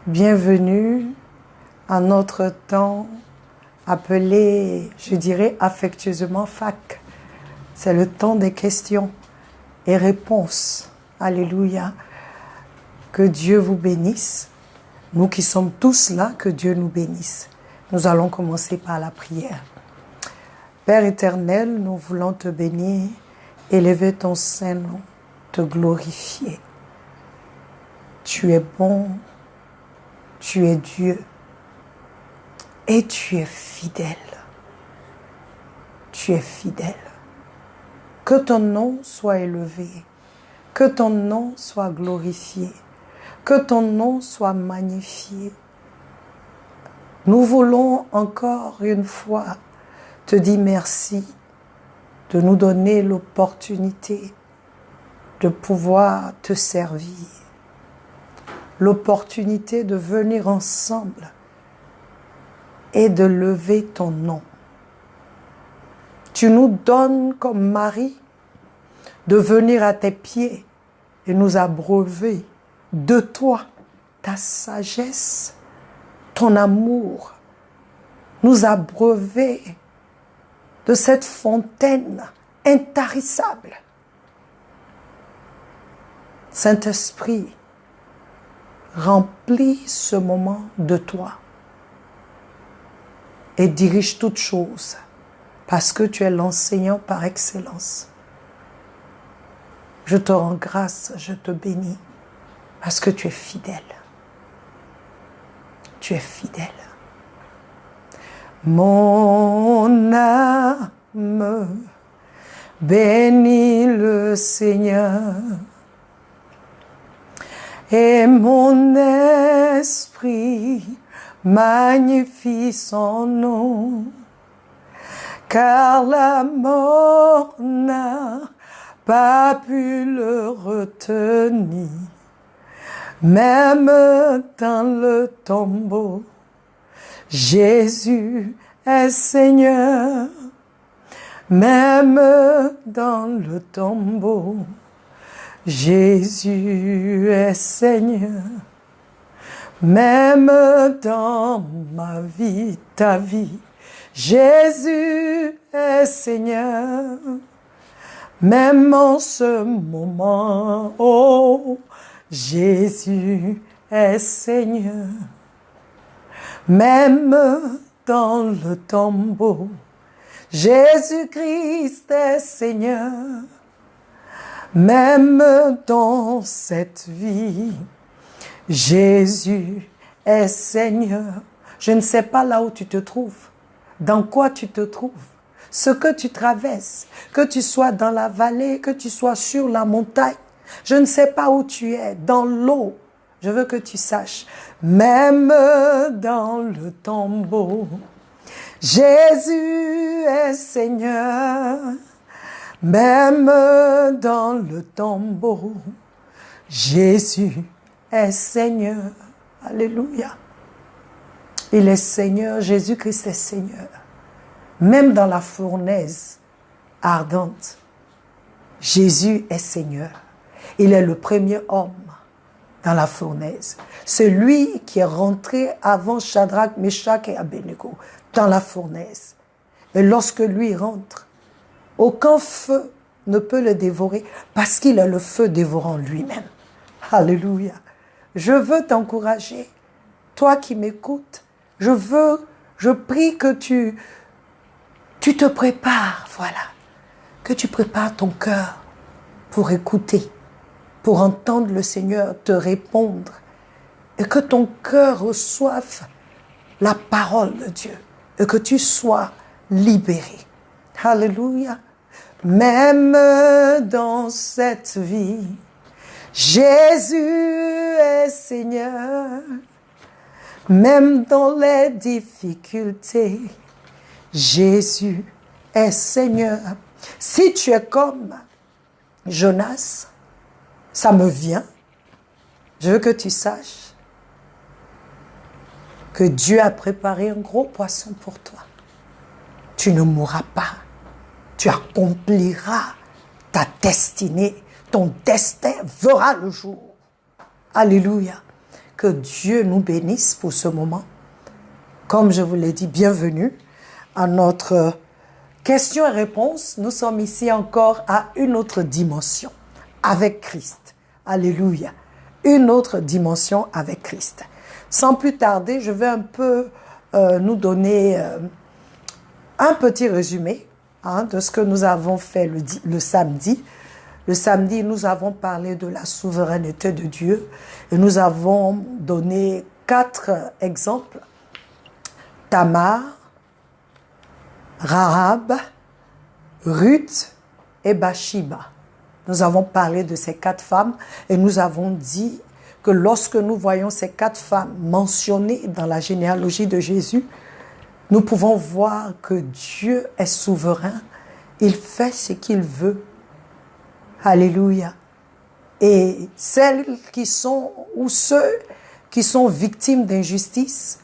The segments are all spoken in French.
Bienvenue à notre temps appelé, je dirais affectueusement FAQ. C'est le temps des questions et réponses. Alléluia. Que Dieu vous bénisse. Nous qui sommes tous là, que Dieu nous bénisse. Nous allons commencer par la prière. Père éternel, nous voulons te bénir, élever ton saint nom, te glorifier. Tu es bon, tu es Dieu et tu es fidèle. Tu es fidèle. Que ton nom soit élevé, que ton nom soit glorifié, que ton nom soit magnifié. Nous voulons encore une fois te dire merci de nous donner l'opportunité de pouvoir te servir, l'opportunité de venir ensemble et de lever ton nom. Tu nous donnes comme Marie de venir à tes pieds et nous abreuver de toi, ta sagesse, ton amour, nous abreuver de cette fontaine intarissable. Saint-Esprit, remplis ce moment de toi et dirige toutes choses parce que tu es l'enseignant par excellence. Je te rends grâce, je te bénis parce que tu es fidèle. Tu es fidèle. Mon âme bénit le Seigneur et mon esprit magnifie son nom, car la mort n'a pas pu le retenir, même dans le tombeau. Jésus est Seigneur, même dans le tombeau. Jésus est Seigneur, même dans ma vie, ta vie. Jésus est Seigneur, même en ce moment. Oh, Jésus est Seigneur, même dans le tombeau. Jésus-Christ est Seigneur, même dans cette vie. Jésus est Seigneur. Je ne sais pas là où tu te trouves, dans quoi tu te trouves, ce que tu traverses, que tu sois dans la vallée, que tu sois sur la montagne. Je ne sais pas où tu es, dans l'eau. Je veux que tu saches, même dans le tombeau, Jésus est Seigneur. Même dans le tombeau, Jésus est Seigneur. Alléluia. Il est Seigneur, Jésus-Christ est Seigneur. Même dans la fournaise ardente, Jésus est Seigneur. Il est le premier homme dans la fournaise. C'est lui qui est rentré avant Shadrach, Meshach et Abednego dans la fournaise. Et lorsque lui rentre, aucun feu ne peut le dévorer parce qu'il a le feu dévorant lui-même. Alléluia. Je veux t'encourager, toi qui m'écoutes, je prie que tu te prépares, voilà, que tu prépares ton cœur pour écouter, pour entendre le Seigneur te répondre et que ton cœur reçoive la parole de Dieu et que tu sois libéré. Alléluia. Même dans cette vie, Jésus est Seigneur. Même dans les difficultés, Jésus est Seigneur. Si tu es comme Jonas, ça me vient. Je veux que tu saches que Dieu a préparé un gros poisson pour toi. Tu ne mourras pas. Tu accompliras ta destinée. Ton destin verra le jour. Alléluia. Que Dieu nous bénisse pour ce moment. Comme je vous l'ai dit, bienvenue à notre question et réponse. Nous sommes ici encore à une autre dimension avec Christ. Alléluia. Une autre dimension avec Christ. Sans plus tarder, je vais un peu nous donner un petit résumé de ce que nous avons fait le samedi. Le samedi, nous avons parlé de la souveraineté de Dieu et nous avons donné 4 exemples. Tamar, Rahab, Ruth et Bathsheba. Nous avons parlé de ces 4 femmes et nous avons dit que lorsque nous voyons ces 4 femmes mentionnées dans la généalogie de Jésus, nous pouvons voir que Dieu est souverain. Il fait ce qu'il veut. Alléluia. Et celles qui sont, ou ceux qui sont victimes d'injustice,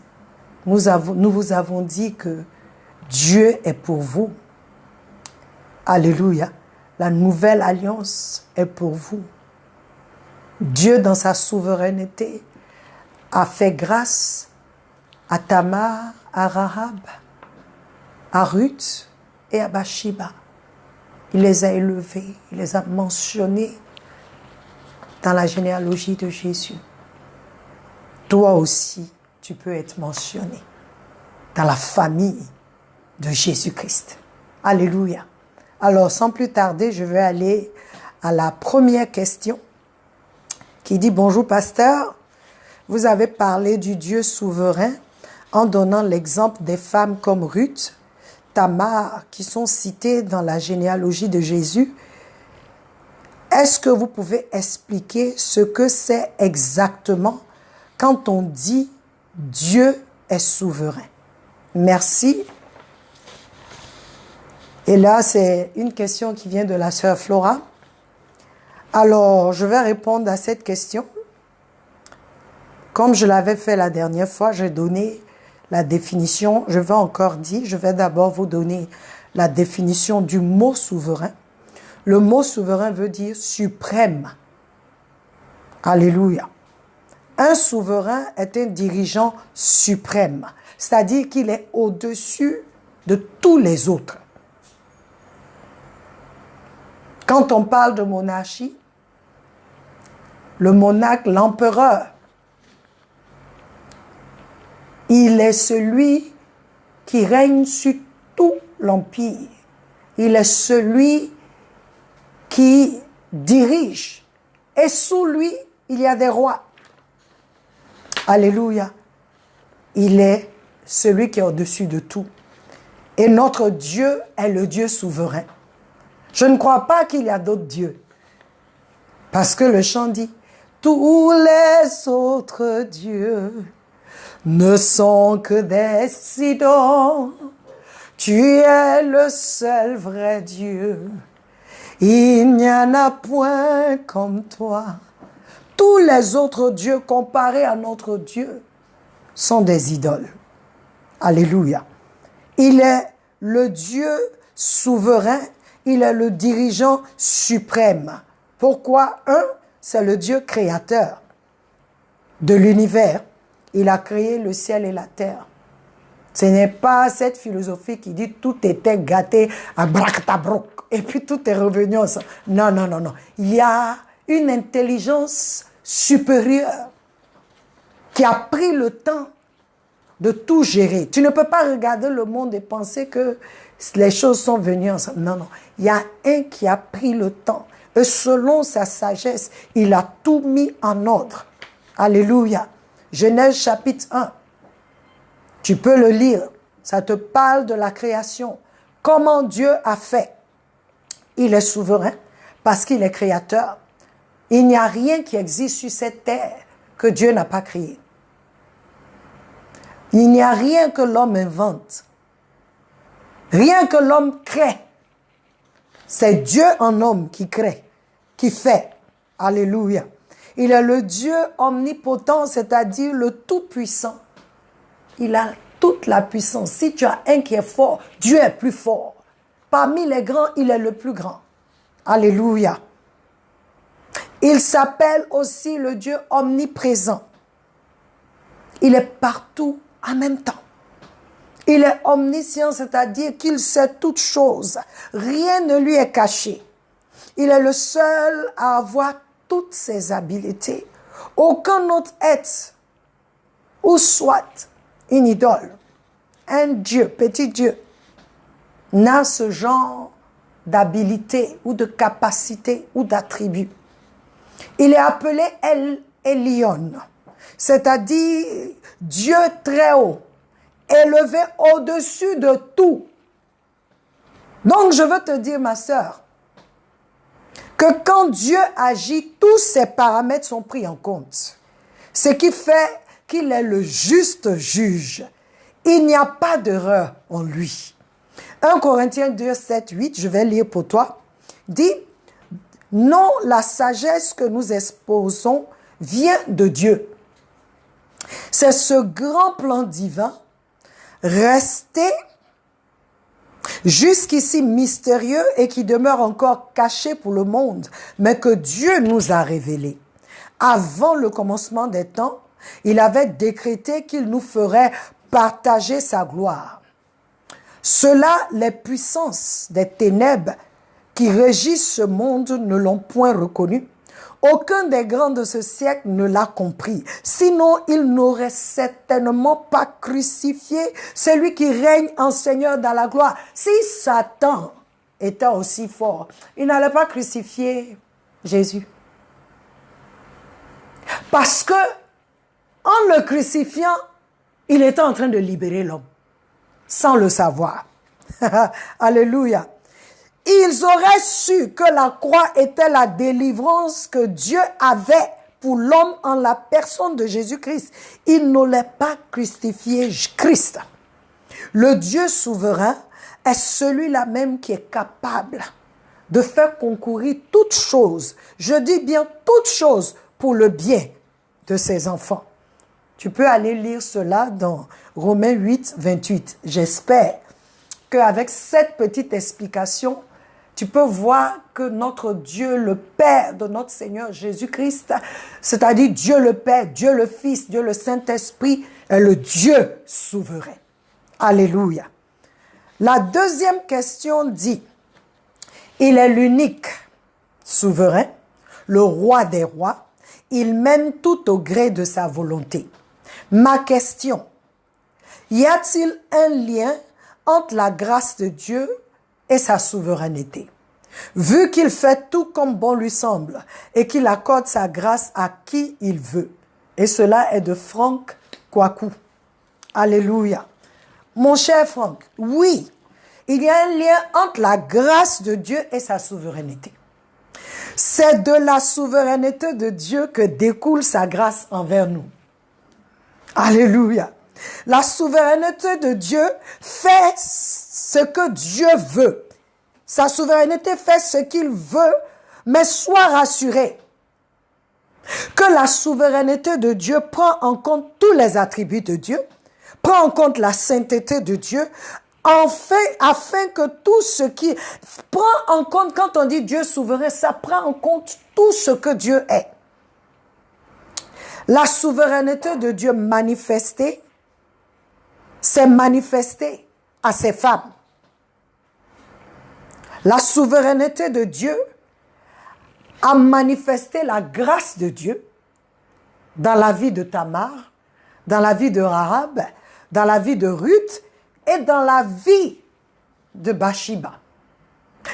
nous vous avons dit que Dieu est pour vous. Alléluia. La nouvelle alliance est pour vous. Dieu, dans sa souveraineté, a fait grâce à Tamar, à Rahab, à Ruth et à Bathsheba. Il les a élevés, il les a mentionnés dans la généalogie de Jésus. Toi aussi, tu peux être mentionné dans la famille de Jésus-Christ. Alléluia. Alors, sans plus tarder, je vais aller à la première question qui dit « Bonjour, pasteur. Vous avez parlé du Dieu souverain en donnant l'exemple des femmes comme Ruth, Tamar, qui sont citées dans la généalogie de Jésus. Est-ce que vous pouvez expliquer ce que c'est exactement quand on dit Dieu est souverain? Merci. Et là, c'est une question qui vient de la sœur Flora. Alors, je vais répondre à cette question. Comme je l'avais fait la dernière fois, j'ai donné la définition. Je vais encore dire, je vais d'abord vous donner la définition du mot souverain. Le mot souverain veut dire suprême. Alléluia. Un souverain est un dirigeant suprême, c'est-à-dire qu'il est au-dessus de tous les autres. Quand on parle de monarchie, le monarque, l'empereur, il est celui qui règne sur tout l'empire. Il est celui qui dirige. Et sous lui, il y a des rois. Alléluia. Il est celui qui est au-dessus de tout. Et notre Dieu est le Dieu souverain. Je ne crois pas qu'il y a d'autres dieux. Parce que le chant dit, tous les autres dieux ne sont que des idoles. Tu es le seul vrai Dieu. Il n'y en a point comme toi. Tous les autres dieux comparés à notre Dieu sont des idoles. Alléluia. Il est le Dieu souverain. Il est le dirigeant suprême. Pourquoi? C'est le Dieu créateur de l'univers. Il a créé le ciel et la terre. Ce n'est pas cette philosophie qui dit tout était gâté à bractabroc et puis tout est revenu ensemble. Non, non, non, non. Il y a une intelligence supérieure qui a pris le temps de tout gérer. Tu ne peux pas regarder le monde et penser que les choses sont venues ensemble. Non, non. Il y a un qui a pris le temps. Et selon sa sagesse, il a tout mis en ordre. Alléluia. Genèse chapitre 1. Tu peux le lire. Ça te parle de la création. Comment Dieu a fait. Il est souverain parce qu'il est créateur. Il n'y a rien qui existe sur cette terre que Dieu n'a pas créé. Il n'y a rien que l'homme invente. Rien que l'homme crée. C'est Dieu en homme qui crée, qui fait. Alléluia. Il est le Dieu omnipotent, c'est-à-dire le tout-puissant. Il a toute la puissance. Si tu as un qui est fort, Dieu est plus fort. Parmi les grands, il est le plus grand. Alléluia. Il s'appelle aussi le Dieu omniprésent. Il est partout en même temps. Il est omniscient, c'est-à-dire qu'il sait toutes choses. Rien ne lui est caché. Il est le seul à avoir toutes ses habiletés. Aucun autre être, ou soit une idole, un Dieu, petit Dieu, n'a ce genre d'habilité ou de capacité ou d'attribut. Il est appelé El Elyon, c'est-à-dire Dieu très haut, élevé au-dessus de tout. Donc je veux te dire, ma sœur, que quand Dieu agit, tous ses paramètres sont pris en compte. Ce qui fait qu'il est le juste juge. Il n'y a pas d'erreur en lui. 1 Corinthiens 2, 7, 8, je vais lire pour toi, dit « Non, la sagesse que nous exposons vient de Dieu. C'est ce grand plan divin resté jusqu'ici mystérieux et qui demeure encore caché pour le monde, mais que Dieu nous a révélé. Avant le commencement des temps, il avait décrété qu'il nous ferait partager sa gloire. Cela, les puissances des ténèbres qui régissent ce monde ne l'ont point reconnu. Aucun des grands de ce siècle ne l'a compris. Sinon, il n'aurait certainement pas crucifié celui qui règne en Seigneur dans la gloire. Si Satan était aussi fort, il n'allait pas crucifier Jésus. Parce que, en le crucifiant, il était en train de libérer l'homme, sans le savoir. Alléluia. Ils auraient su que la croix était la délivrance que Dieu avait pour l'homme en la personne de Jésus-Christ. Ils n'auraient pas crucifié Christ. Le Dieu souverain est celui-là même qui est capable de faire concourir toutes choses, je dis bien toutes choses, pour le bien de ses enfants. Tu peux aller lire cela dans Romains 8, 28. J'espère qu'avec cette petite explication, tu peux voir que notre Dieu, le Père de notre Seigneur Jésus-Christ, c'est-à-dire Dieu le Père, Dieu le Fils, Dieu le Saint-Esprit, est le Dieu souverain. Alléluia. La deuxième question dit, il est l'unique souverain, le roi des rois, il mène tout au gré de sa volonté. Ma question, y a-t-il un lien entre la grâce de Dieu et sa souveraineté? Vu qu'il fait tout comme bon lui semble et qu'il accorde sa grâce à qui il veut. Et cela est de Franck Kouakou. Alléluia. Mon cher Franck, oui, il y a un lien entre la grâce de Dieu et sa souveraineté. C'est de la souveraineté de Dieu que découle sa grâce envers nous. Alléluia. La souveraineté de Dieu fait ce que Dieu veut. Sa souveraineté fait ce qu'il veut, mais sois rassuré que la souveraineté de Dieu prend en compte tous les attributs de Dieu, prend en compte la sainteté de Dieu, afin que tout ce qui prend en compte, quand on dit Dieu souverain, ça prend en compte tout ce que Dieu est. La souveraineté de Dieu manifestée, c'est manifestée à ses femmes. La souveraineté de Dieu a manifesté la grâce de Dieu dans la vie de Tamar, dans la vie de Rahab, dans la vie de Ruth et dans la vie de Bathsheba.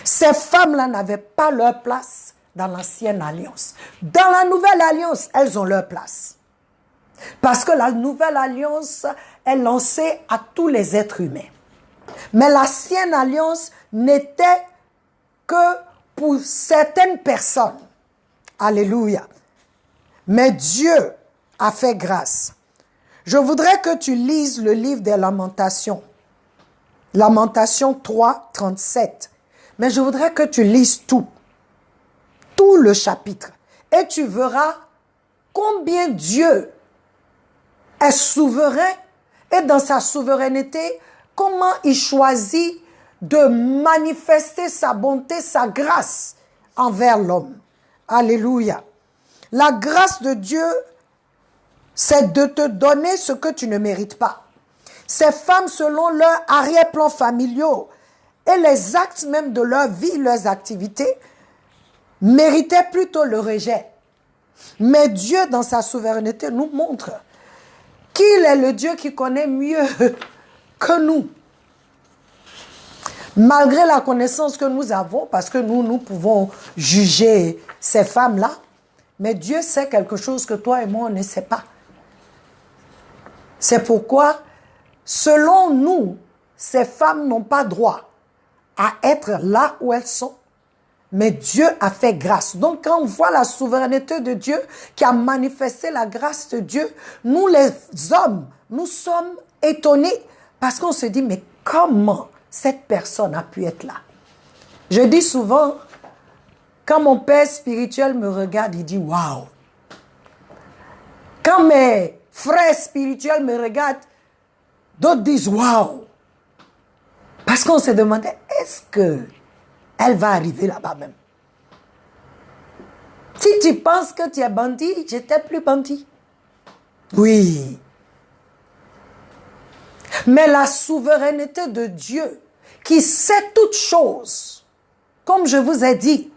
Ces femmes-là n'avaient pas leur place dans l'ancienne alliance. Dans la nouvelle alliance, elles ont leur place. Parce que la nouvelle alliance est lancée à tous les êtres humains. Mais l'ancienne alliance n'était que pour certaines personnes. Alléluia. Mais Dieu a fait grâce. Je voudrais que tu lises le livre des Lamentations. Lamentation 3, 37. Mais je voudrais que tu lises tout le chapitre. Et tu verras combien Dieu est souverain et dans sa souveraineté, comment il choisit de manifester sa bonté, sa grâce envers l'homme. Alléluia. La grâce de Dieu c'est de te donner ce que tu ne mérites pas. Ces femmes, selon leurs arrière-plans familiaux et les actes même de leur vie, leurs activités, méritaient plutôt le rejet. Mais Dieu, dans sa souveraineté, nous montre qu'il est le Dieu qui connaît mieux que nous. Malgré la connaissance que nous avons, parce que nous pouvons juger ces femmes-là, mais Dieu sait quelque chose que toi et moi, on ne sait pas. C'est pourquoi, selon nous, ces femmes n'ont pas droit à être là où elles sont, mais Dieu a fait grâce. Donc, quand on voit la souveraineté de Dieu qui a manifesté la grâce de Dieu, nous les hommes, nous sommes étonnés parce qu'on se dit, mais comment cette personne a pu être là? Je dis souvent, quand mon père spirituel me regarde, il dit, waouh. Quand mes frères spirituels me regardent, d'autres disent, waouh. Parce qu'on se demandait, est-ce que elle va arriver là-bas même? Si tu penses que tu es bandit, j'étais plus bandit. Oui. Mais la souveraineté de Dieu, qui sait toutes choses, comme je vous ai dit,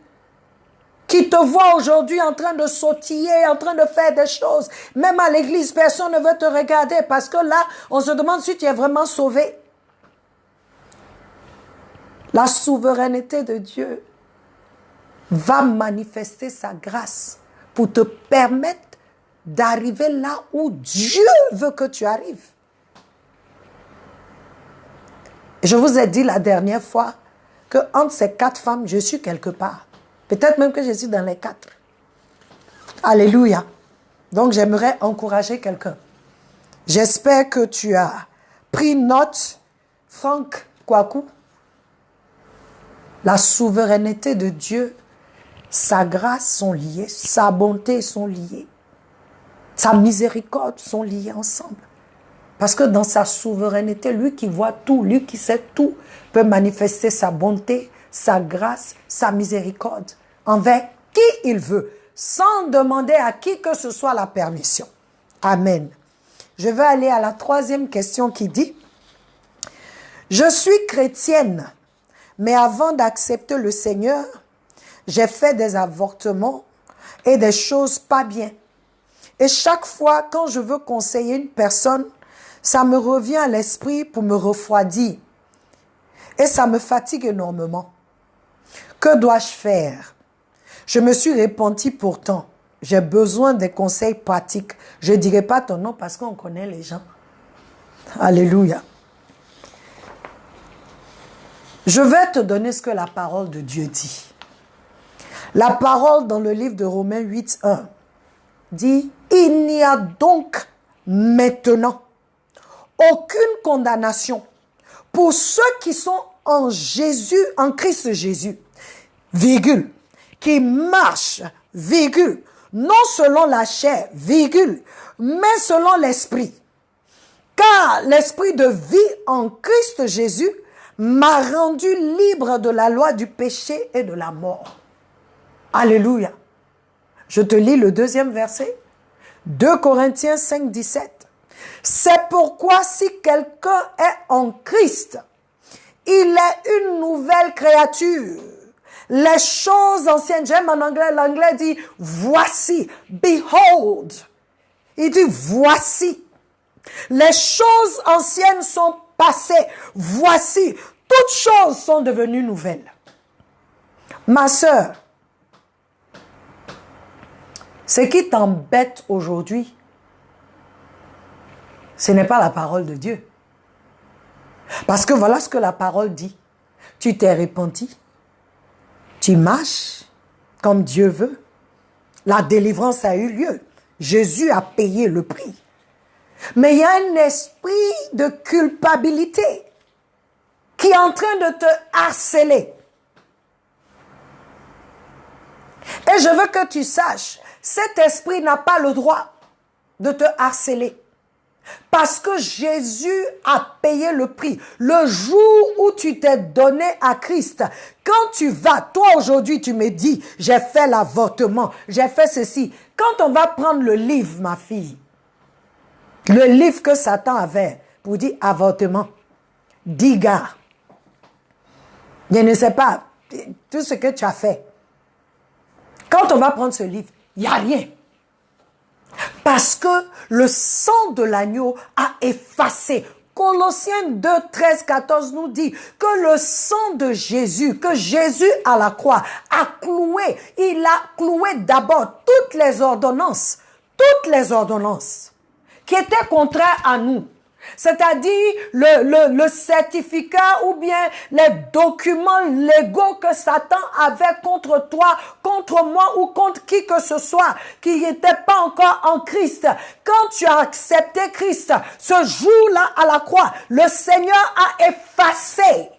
qui te voit aujourd'hui en train de sautiller, en train de faire des choses, même à l'église, personne ne veut te regarder parce que là, on se demande si tu es vraiment sauvé. La souveraineté de Dieu va manifester sa grâce pour te permettre d'arriver là où Dieu veut que tu arrives. Je vous ai dit la dernière fois que entre ces 4 femmes, je suis quelque part. Peut-être même que je suis dans les 4. Alléluia. Donc j'aimerais encourager quelqu'un. J'espère que tu as pris note, Franck Kouakou. La souveraineté de Dieu, sa grâce sont liées, sa bonté sont liées, sa miséricorde sont liées ensemble. Parce que dans sa souveraineté, lui qui voit tout, lui qui sait tout, peut manifester sa bonté, sa grâce, sa miséricorde envers qui il veut, sans demander à qui que ce soit la permission. Amen. Je vais aller à la 3e question qui dit, « Je suis chrétienne, mais avant d'accepter le Seigneur, j'ai fait des avortements et des choses pas bien. Et chaque fois, quand je veux conseiller une personne, ça me revient à l'esprit pour me refroidir. Et ça me fatigue énormément. Que dois-je faire? Je me suis repentie pourtant. J'ai besoin des conseils pratiques. Je ne dirai pas ton nom parce qu'on connaît les gens. Alléluia. Je vais te donner ce que la parole de Dieu dit. La parole dans le livre de Romains 8:1 dit, « Il n'y a donc maintenant aucune condamnation pour ceux qui sont en Jésus, en Christ Jésus, virgule, qui marchent, virgule, non selon la chair, virgule, mais selon l'esprit. Car l'esprit de vie en Christ Jésus m'a rendu libre de la loi du péché et de la mort. » Alléluia. Je te lis le 2e verset. 2 Corinthiens 5, 17. C'est pourquoi si quelqu'un est en Christ, il est une nouvelle créature. Les choses anciennes, j'aime en anglais, l'anglais dit voici, behold. Il dit voici. Les choses anciennes sont passées. Voici, toutes choses sont devenues nouvelles. Ma sœur, ce qui t'embête aujourd'hui, ce n'est pas la parole de Dieu. Parce que voilà ce que la parole dit. Tu t'es repenti. Tu marches comme Dieu veut. La délivrance a eu lieu. Jésus a payé le prix. Mais il y a un esprit de culpabilité qui est en train de te harceler. Et je veux que tu saches, cet esprit n'a pas le droit de te harceler. Parce que Jésus a payé le prix. Le jour où tu t'es donné à Christ, quand tu vas, toi aujourd'hui tu me dis, j'ai fait l'avortement, j'ai fait ceci. Quand on va prendre le livre, ma fille, Le livre que Satan avait pour dire avortement. 10 gars. Je ne sais pas tout ce que tu as fait. Quand on va prendre ce livre, il n'y a rien. Parce que le sang de l'agneau a effacé. Colossiens 2, 13, 14 nous dit que le sang de Jésus, que Jésus à la croix a cloué, il a cloué d'abord toutes les ordonnances qui étaient contraires à nous. C'est-à-dire le certificat ou bien les documents légaux que Satan avait contre toi, contre moi ou contre qui que ce soit qui n'était pas encore en Christ. Quand tu as accepté Christ, ce jour-là à la croix, le Seigneur a effacé.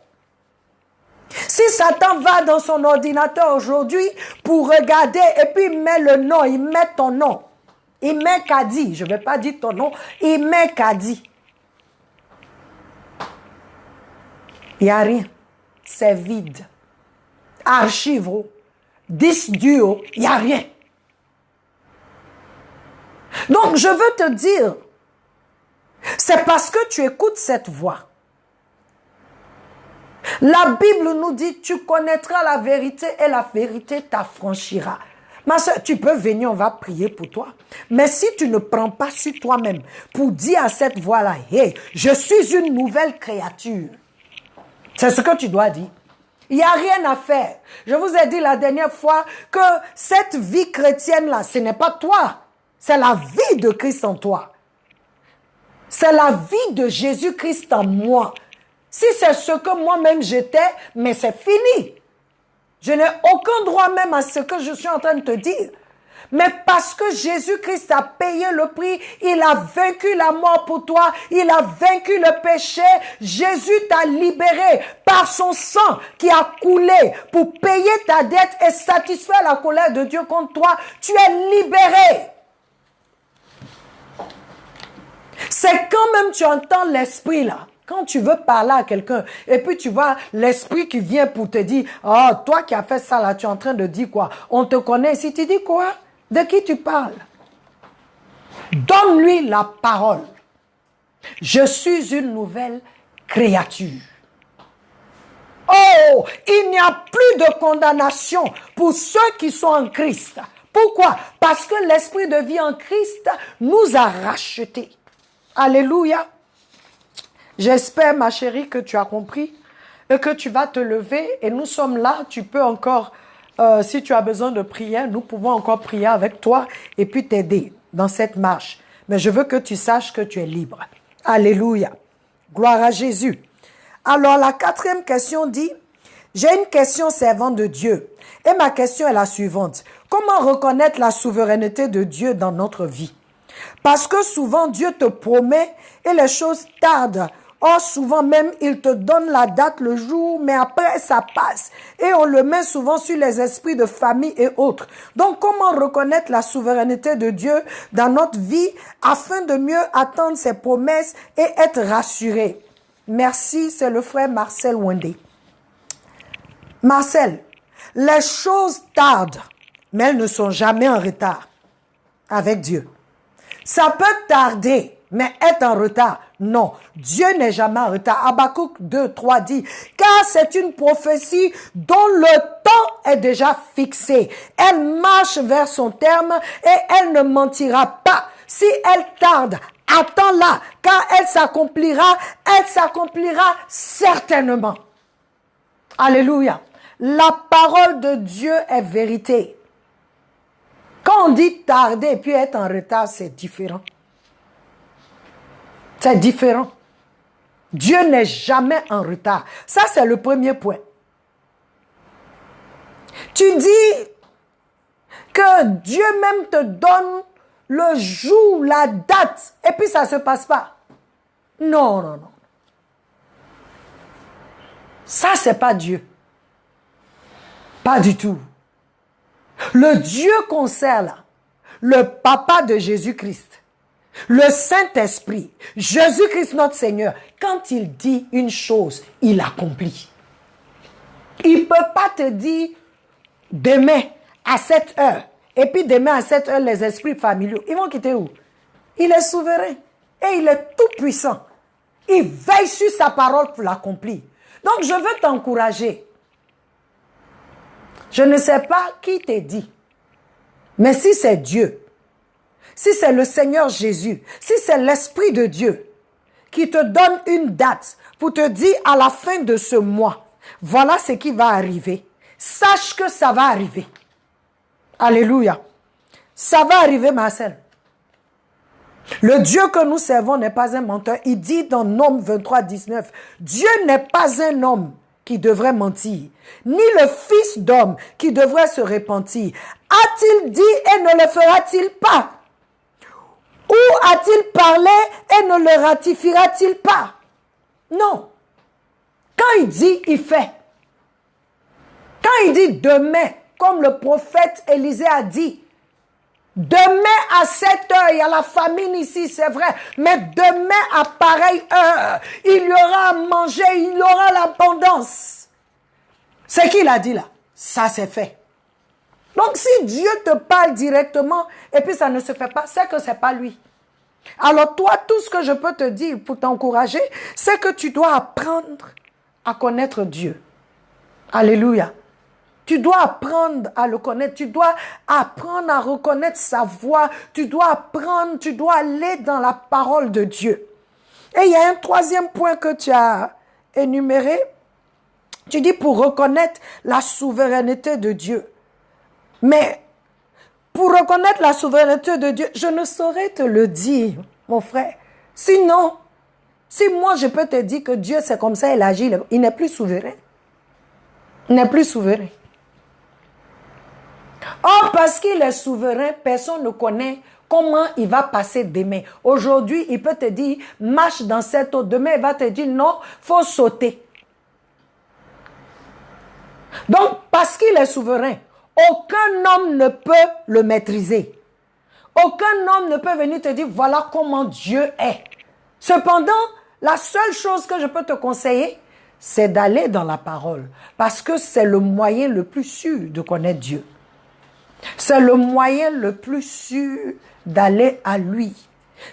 Si Satan va dans son ordinateur aujourd'hui pour regarder et puis il met le nom, il met ton nom, il met Kadi, je ne vais pas dire ton nom, il met Kadi. Il n'y a rien. C'est vide. Archive, disque dur, il n'y a rien. Donc, je veux te dire, c'est parce que tu écoutes cette voix. La Bible nous dit, tu connaîtras la vérité et la vérité t'affranchira. Ma soeur, tu peux venir, on va prier pour toi. Mais si tu ne prends pas sur toi-même pour dire à cette voix-là, hey, je suis une nouvelle créature. C'est ce que tu dois dire. Il n'y a rien à faire. Je vous ai dit la dernière fois que cette vie chrétienne-là, ce n'est pas toi. C'est la vie de Christ en toi. C'est la vie de Jésus-Christ en moi. Si c'est ce que moi-même j'étais, mais c'est fini. Je n'ai aucun droit même à ce que je suis en train de te dire. Mais parce que Jésus-Christ a payé le prix, il a vaincu la mort pour toi, il a vaincu le péché, Jésus t'a libéré par son sang qui a coulé pour payer ta dette et satisfaire la colère de Dieu contre toi. Tu es libéré. C'est quand même tu entends l'esprit là. Quand tu veux parler à quelqu'un, et puis tu vois l'esprit qui vient pour te dire, « Oh, toi qui as fait ça là, tu es en train de dire quoi? On te connaît. » Si tu dis quoi? De qui tu parles? Donne-lui la parole. Je suis une nouvelle créature. Oh, il n'y a plus de condamnation pour ceux qui sont en Christ. Pourquoi? Parce que l'esprit de vie en Christ nous a rachetés. Alléluia. J'espère, ma chérie, que tu as compris et que tu vas te lever. Et nous sommes là. Tu peux encore, si tu as besoin de prière, nous pouvons encore prier avec toi et puis t'aider dans cette marche. Mais je veux que tu saches que tu es libre. Alléluia. Gloire à Jésus. Alors, la 4e question dit, j'ai une question servant de Dieu. Et ma question est la suivante. Comment reconnaître la souveraineté de Dieu dans notre vie? Parce que souvent, Dieu te promet et les choses tardent. Or, souvent même, il te donne la date, le jour, mais après, ça passe. Et on le met souvent sur les esprits de famille et autres. Donc, comment reconnaître la souveraineté de Dieu dans notre vie afin de mieux attendre ses promesses et être rassuré? Merci, c'est le frère Marcel Wendé. Marcel, les choses tardent, mais elles ne sont jamais en retard avec Dieu. Ça peut tarder, mais être en retard, non. Dieu n'est jamais en retard. Habakkuk 2, 3 dit, car c'est une prophétie dont le temps est déjà fixé. Elle marche vers son terme et elle ne mentira pas. Si elle tarde, attends-la, car elle s'accomplira certainement. Alléluia. La parole de Dieu est vérité. Quand on dit tarder et puis être en retard, c'est différent. C'est différent. Dieu n'est jamais en retard. Ça, c'est le premier point. Tu dis que Dieu même te donne le jour, la date, et puis ça ne se passe pas. Non, non, non. Ça, c'est pas Dieu. Pas du tout. Le Dieu qu'on sert là, le papa de Jésus-Christ, le Saint-Esprit, Jésus-Christ notre Seigneur, quand il dit une chose, il accomplit. Il ne peut pas te dire demain à 7 heures, et puis demain à 7 heures, les esprits familiaux, ils vont quitter où? Il est souverain. et il est tout puissant. Il veille sur sa parole pour l'accomplir. Donc je veux t'encourager. Je ne sais pas qui t'a dit, mais si c'est Dieu, si c'est le Seigneur Jésus, si c'est l'Esprit de Dieu qui te donne une date pour te dire à la fin de ce mois, voilà ce qui va arriver. Sache que ça va arriver. Alléluia. Ça va arriver, Marcel. Le Dieu que nous servons n'est pas un menteur. Il dit dans Nom 23, 19, Dieu n'est pas un homme qui devrait mentir, ni le Fils d'homme qui devrait se repentir. A-t-il dit et ne le fera-t-il pas? Ou a-t-il parlé et ne le ratifiera-t-il pas? Non. Quand il dit, il fait. Quand il dit demain, comme le prophète Élisée a dit, demain à 7 heures, il y a la famine ici, c'est vrai, mais demain à pareille heure, il y aura à manger, il y aura l'abondance. C'est qu'il a dit là, ça c'est fait. Donc si Dieu te parle directement et puis ça ne se fait pas, c'est que ce n'est pas lui. Alors toi, tout ce que je peux te dire pour t'encourager, c'est que tu dois apprendre à connaître Dieu. Alléluia. Tu dois apprendre à le connaître, tu dois apprendre à reconnaître sa voix, tu dois apprendre, tu dois aller dans la parole de Dieu. Et il y a un troisième point que tu as énuméré. Tu dis pour reconnaître la souveraineté de Dieu. Mais pour reconnaître la souveraineté de Dieu, je ne saurais te le dire, mon frère. Sinon, si moi je peux te dire que Dieu c'est comme ça, il agit, il n'est plus souverain. Il n'est plus souverain. Or, parce qu'il est souverain, personne ne connaît comment il va passer demain. Aujourd'hui, il peut te dire, marche dans cette eau. Demain, il va te dire, non, il faut sauter. Donc, parce qu'il est souverain, aucun homme ne peut le maîtriser. Aucun homme ne peut venir te dire, voilà comment Dieu est. Cependant, la seule chose que je peux te conseiller, c'est d'aller dans la parole. Parce que c'est le moyen le plus sûr de connaître Dieu. C'est le moyen le plus sûr d'aller à lui.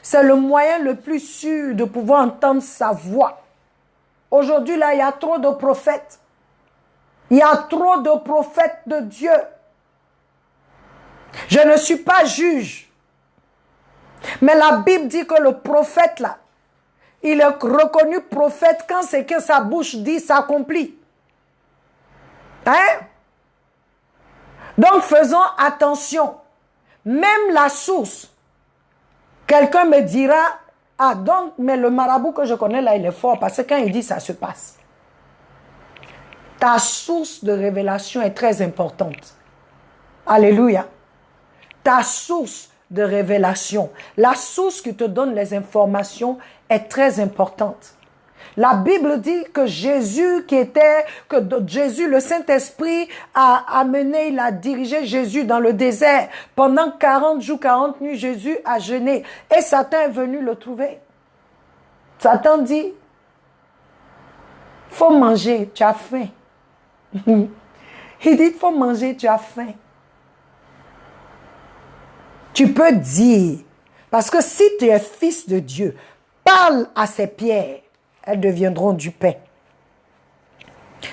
C'est le moyen le plus sûr de pouvoir entendre sa voix. Aujourd'hui, là, il y a trop de prophètes. Il y a trop de prophètes de Dieu. Je ne suis pas juge. Mais la Bible dit que le prophète, là, il est reconnu prophète quand c'est que sa bouche dit s'accomplit. Hein? Donc, faisons attention. Même la source. Quelqu'un me dira, ah donc, mais le marabout que je connais là, il est fort parce que quand il dit, ça se passe. Ta source de révélation est très importante. Alléluia. Ta source de révélation, la source qui te donne les informations est très importante. La Bible dit que Jésus Jésus, le Saint-Esprit a amené, il a dirigé Jésus dans le désert. Pendant 40 jours, 40 nuits, Jésus a jeûné. Et Satan est venu le trouver. Satan dit, faut manger, tu as faim. Il dit, faut manger, tu as faim. Tu peux dire, parce que si tu es fils de Dieu, parle à ces pierres, elles deviendront du pain.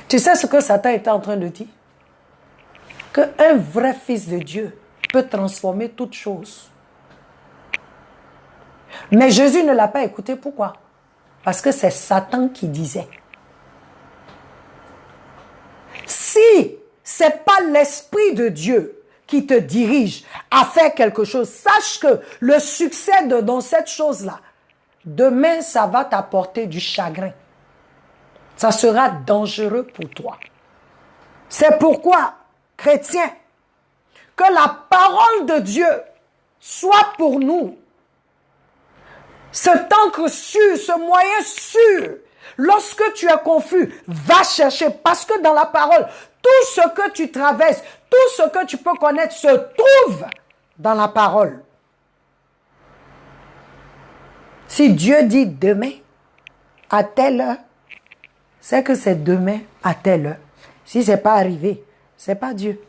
Tu sais ce que Satan était en train de dire? Qu'un vrai fils de Dieu peut transformer toutes choses. Mais Jésus ne l'a pas écouté. Pourquoi? Parce que c'est Satan qui disait. Si ce n'est pas l'Esprit de Dieu qui te dirige à faire quelque chose, sache que le succès dans cette chose-là, demain, ça va t'apporter du chagrin. Ça sera dangereux pour toi. C'est pourquoi, chrétiens, que la parole de Dieu soit pour nous cet encre sûr, ce moyen sûr. Lorsque tu es confus, va chercher. Parce que dans la parole, tout ce que tu traverses, tout ce que tu peux connaître se trouve dans la parole. Si Dieu dit demain, à telle heure, c'est que c'est demain à telle heure. Si ce n'est pas arrivé, ce n'est pas Dieu.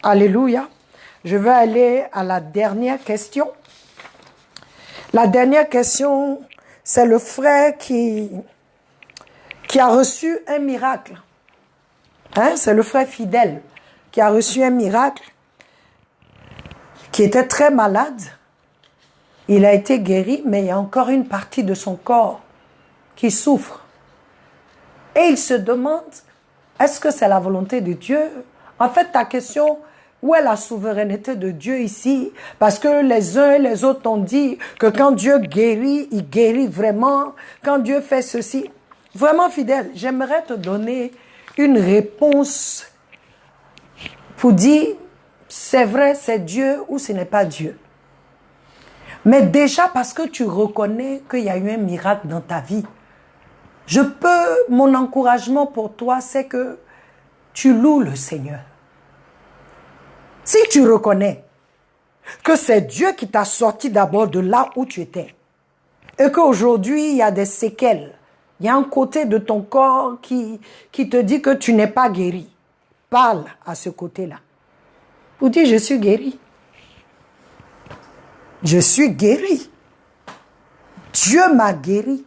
Alléluia. Je vais aller à la dernière question. La dernière question, c'est le frère qui a reçu un miracle. Hein? C'est le frère fidèle qui a reçu un miracle, qui était très malade. Il a été guéri, mais il y a encore une partie de son corps qui souffre. Et il se demande, est-ce que c'est la volonté de Dieu? En fait, ta question, où est la souveraineté de Dieu ici? Parce que les uns et les autres ont dit que quand Dieu guérit, il guérit vraiment. Quand Dieu fait ceci. Vraiment fidèle, j'aimerais te donner une réponse pour dire, c'est vrai, c'est Dieu ou ce n'est pas Dieu. Mais déjà parce que tu reconnais qu'il y a eu un miracle dans ta vie, mon encouragement pour toi, c'est que tu loues le Seigneur. Si tu reconnais que c'est Dieu qui t'a sorti d'abord de là où tu étais, et qu'aujourd'hui, il y a des séquelles, il y a un côté de ton corps qui te dit que tu n'es pas guéri, parle à ce côté-là. Pour dire, je suis guéri. Je suis guéri. Dieu m'a guéri.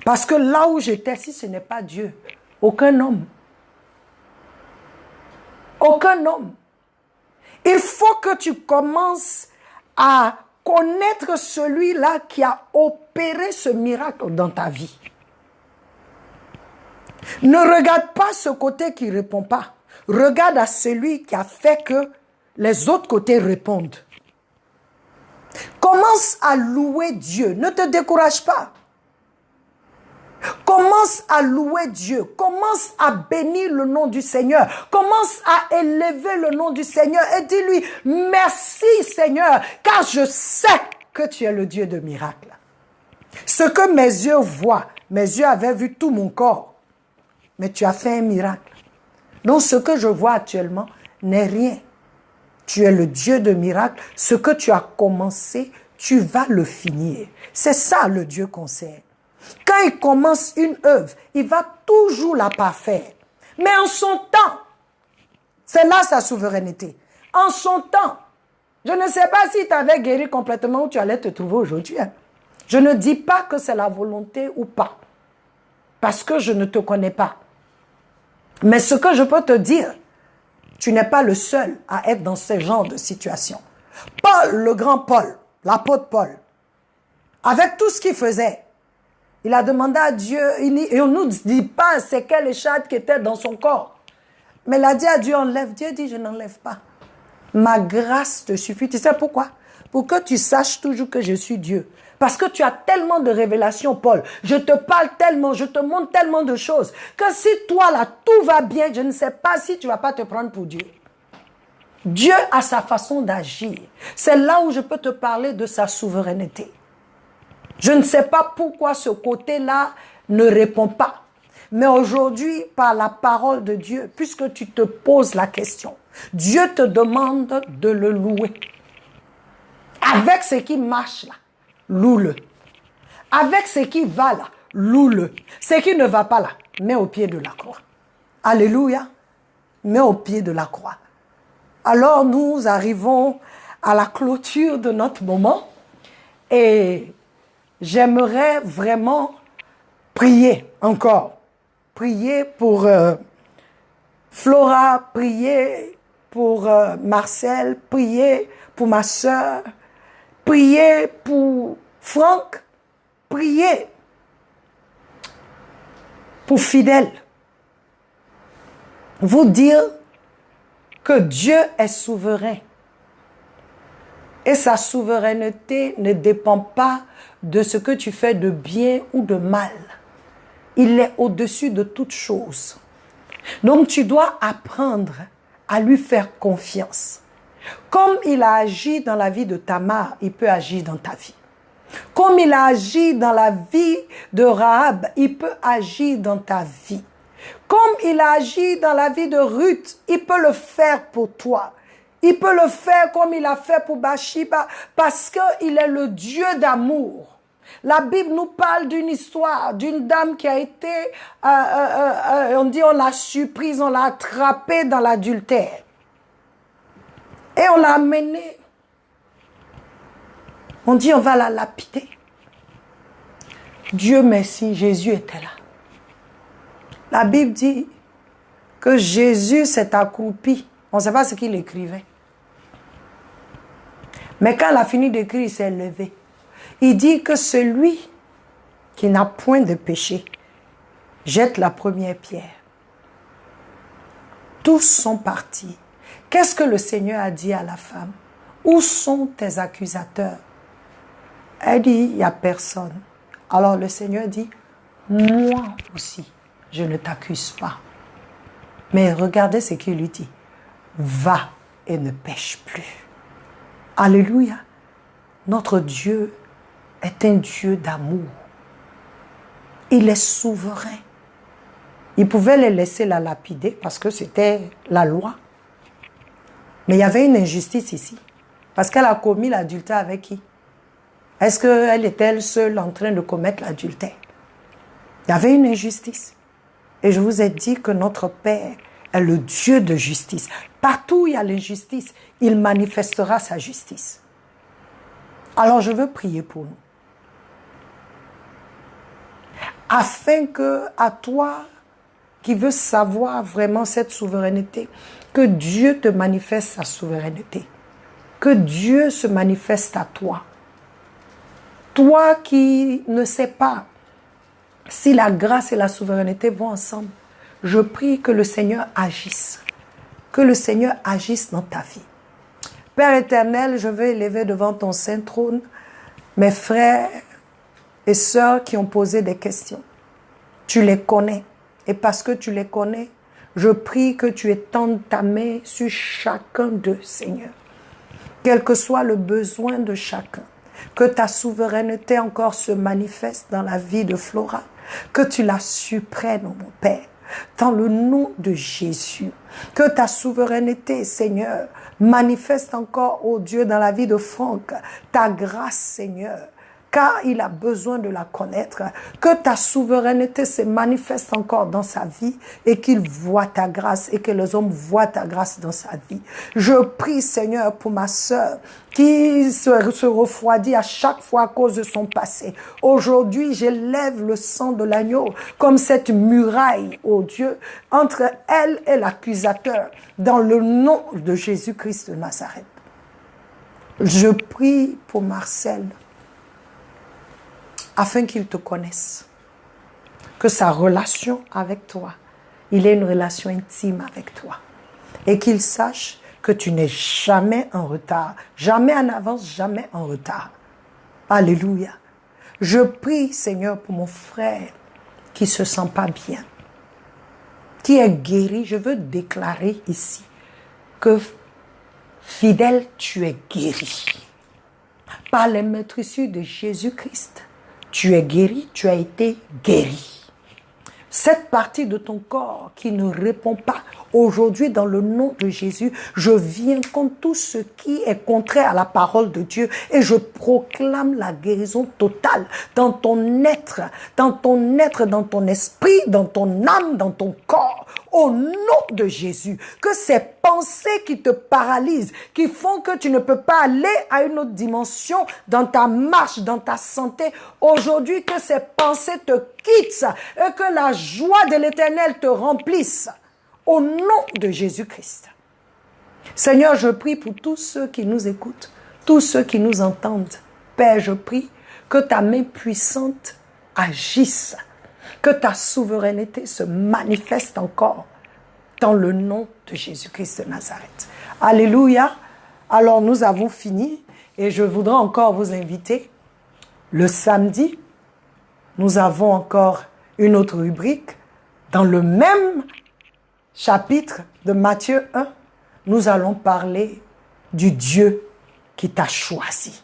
Parce que là où j'étais, si ce n'est pas Dieu, aucun homme. Aucun homme. Il faut que tu commences à connaître celui-là qui a opéré ce miracle dans ta vie. Ne regarde pas ce côté qui ne répond pas. Regarde à celui qui a fait que les autres côtés répondent. Commence à louer Dieu. Ne te décourage pas. Commence à louer Dieu. Commence à bénir le nom du Seigneur. Commence à élever le nom du Seigneur et dis-lui, merci Seigneur, car je sais que tu es le Dieu de miracles. Ce que mes yeux voient, mes yeux avaient vu tout mon corps, mais tu as fait un miracle. Donc ce que je vois actuellement n'est rien. Tu es le Dieu de miracles. Ce que tu as commencé, tu vas le finir. C'est ça le Dieu qu'on sert. Quand il commence une œuvre, il va toujours la parfaire. Mais en son temps, c'est là sa souveraineté. En son temps, je ne sais pas si tu avais guéri complètement où tu allais te trouver aujourd'hui. Hein. Je ne dis pas que c'est la volonté ou pas, parce que je ne te connais pas. Mais ce que je peux te dire, tu n'es pas le seul à être dans ce genre de situation. Paul, le grand Paul, l'apôtre Paul, avec tout ce qu'il faisait, il a demandé à Dieu, et on ne nous dit pas c'est quelle écharpe qui était dans son corps. Mais il a dit à Dieu, enlève. Dieu dit, je n'enlève pas. Ma grâce te suffit. Tu sais pourquoi? Pour que tu saches toujours que je suis Dieu. Parce que tu as tellement de révélations, Paul. Je te parle tellement, je te montre tellement de choses, que si toi là, tout va bien, je ne sais pas si tu ne vas pas te prendre pour Dieu. Dieu a sa façon d'agir. C'est là où je peux te parler de sa souveraineté. Je ne sais pas pourquoi ce côté-là ne répond pas. Mais aujourd'hui, par la parole de Dieu, puisque tu te poses la question, Dieu te demande de le louer. Avec ce qui marche là, loue-le. Avec ce qui va là, loue-le. Ce qui ne va pas là, mets au pied de la croix. Alléluia. Mets au pied de la croix. Alors nous arrivons à la clôture de notre moment et j'aimerais vraiment prier encore. Prier pour Flora, prier pour Marcel, prier pour ma soeur, prier pour Franck, prier pour Fidèle. Vous dire que Dieu est souverain. Et sa souveraineté ne dépend pas de ce que tu fais de bien ou de mal. Il est au-dessus de toutes choses. Donc tu dois apprendre à lui faire confiance. Comme il a agi dans la vie de Tamar, il peut agir dans ta vie. Comme il a agi dans la vie de Rahab, il peut agir dans ta vie. Comme il a agi dans la vie de Ruth, il peut le faire pour toi. Il peut le faire comme il a fait pour Bathsheba parce qu'il est le Dieu d'amour. La Bible nous parle d'une histoire, d'une dame qui a été, on dit on l'a surprise, on l'a attrapée dans l'adultère. Et on l'a amenée. On dit on va la lapider. Dieu merci, Jésus était là. La Bible dit que Jésus s'est accroupi. On ne sait pas ce qu'il écrivait. Mais quand il a fini d'écrire, il s'est levé. Il dit que celui qui n'a point de péché jette la première pierre. Tous sont partis. Qu'est-ce que le Seigneur a dit à la femme? Où sont tes accusateurs? Elle dit, il n'y a personne. Alors le Seigneur dit, moi aussi, je ne t'accuse pas. Mais regardez ce qu'il lui dit. Va et ne pêche plus. Alléluia. Notre Dieu est un Dieu d'amour. Il est souverain. Il pouvait les laisser la lapider parce que c'était la loi. Mais il y avait une injustice ici. Parce qu'elle a commis l'adultère avec qui? Est-ce qu'elle était seule en train de commettre l'adultère? Il y avait une injustice. Et je vous ai dit que notre Père est le Dieu de justice. Partout où il y a l'injustice, il manifestera sa justice. Alors je veux prier pour nous. Afin que, à toi qui veux savoir vraiment cette souveraineté, que Dieu te manifeste sa souveraineté. Que Dieu se manifeste à toi. Toi qui ne sais pas si la grâce et la souveraineté vont ensemble, je prie que le Seigneur agisse. Que le Seigneur agisse dans ta vie. Père éternel, je veux élever devant ton saint trône mes frères et sœurs qui ont posé des questions. Tu les connais. Et parce que tu les connais, je prie que tu étendes ta main sur chacun d'eux, Seigneur. Quel que soit le besoin de chacun. Que ta souveraineté encore se manifeste dans la vie de Flora. Que tu la supprennes, mon Père. Dans le nom de Jésus. Que ta souveraineté, Seigneur, manifeste encore, oh Dieu, dans la vie de Franck. Ta grâce, Seigneur. Car il a besoin de la connaître. Que ta souveraineté se manifeste encore dans sa vie et qu'il voit ta grâce et que les hommes voient ta grâce dans sa vie. Je prie, Seigneur, pour ma sœur qui se refroidit à chaque fois à cause de son passé. Aujourd'hui, j'élève le sang de l'agneau comme cette muraille, oh Dieu, entre elle et l'accusateur, dans le nom de Jésus-Christ de Nazareth. Je prie pour Marcel, afin qu'il te connaisse, que sa relation avec toi, il ait une relation intime avec toi, et qu'il sache que tu n'es jamais en retard, jamais en avance, jamais en retard. Alléluia. Je prie, Seigneur, pour mon frère qui ne se sent pas bien, qui est guéri. Je veux déclarer ici que, fidèle, tu es guéri. Par les maîtresses de Jésus-Christ, tu es guéri, tu as été guéri. Cette partie de ton corps qui ne répond pas, aujourd'hui, dans le nom de Jésus, je viens contre tout ce qui est contraire à la parole de Dieu et je proclame la guérison totale dans ton être, dans ton esprit, dans ton âme, dans ton corps. Au nom de Jésus, que ces pensées qui te paralysent, qui font que tu ne peux pas aller à une autre dimension dans ta marche, dans ta santé, aujourd'hui que ces pensées te quittent et que la joie de l'Éternel te remplisse. Au nom de Jésus-Christ. Seigneur, je prie pour tous ceux qui nous écoutent, tous ceux qui nous entendent. Père, je prie que ta main puissante agisse, que ta souveraineté se manifeste encore dans le nom de Jésus-Christ de Nazareth. Alléluia. Alors nous avons fini et je voudrais encore vous inviter. Le samedi, nous avons encore une autre rubrique dans le même chapitre de Matthieu 1. Nous allons parler du Dieu qui t'a choisi.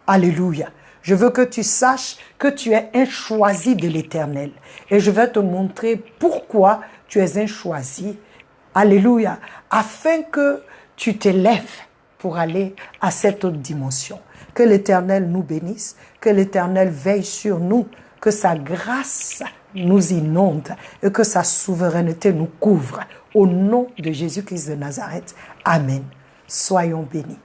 Alléluia. Je veux que tu saches que tu es un choisi de l'Éternel. Et je vais te montrer pourquoi tu es un choisi. Alléluia. Afin que tu t'élèves pour aller à cette autre dimension. Que l'Éternel nous bénisse. Que l'Éternel veille sur nous. Que sa grâce nous inonde. Et que sa souveraineté nous couvre. Au nom de Jésus-Christ de Nazareth. Amen. Soyons bénis.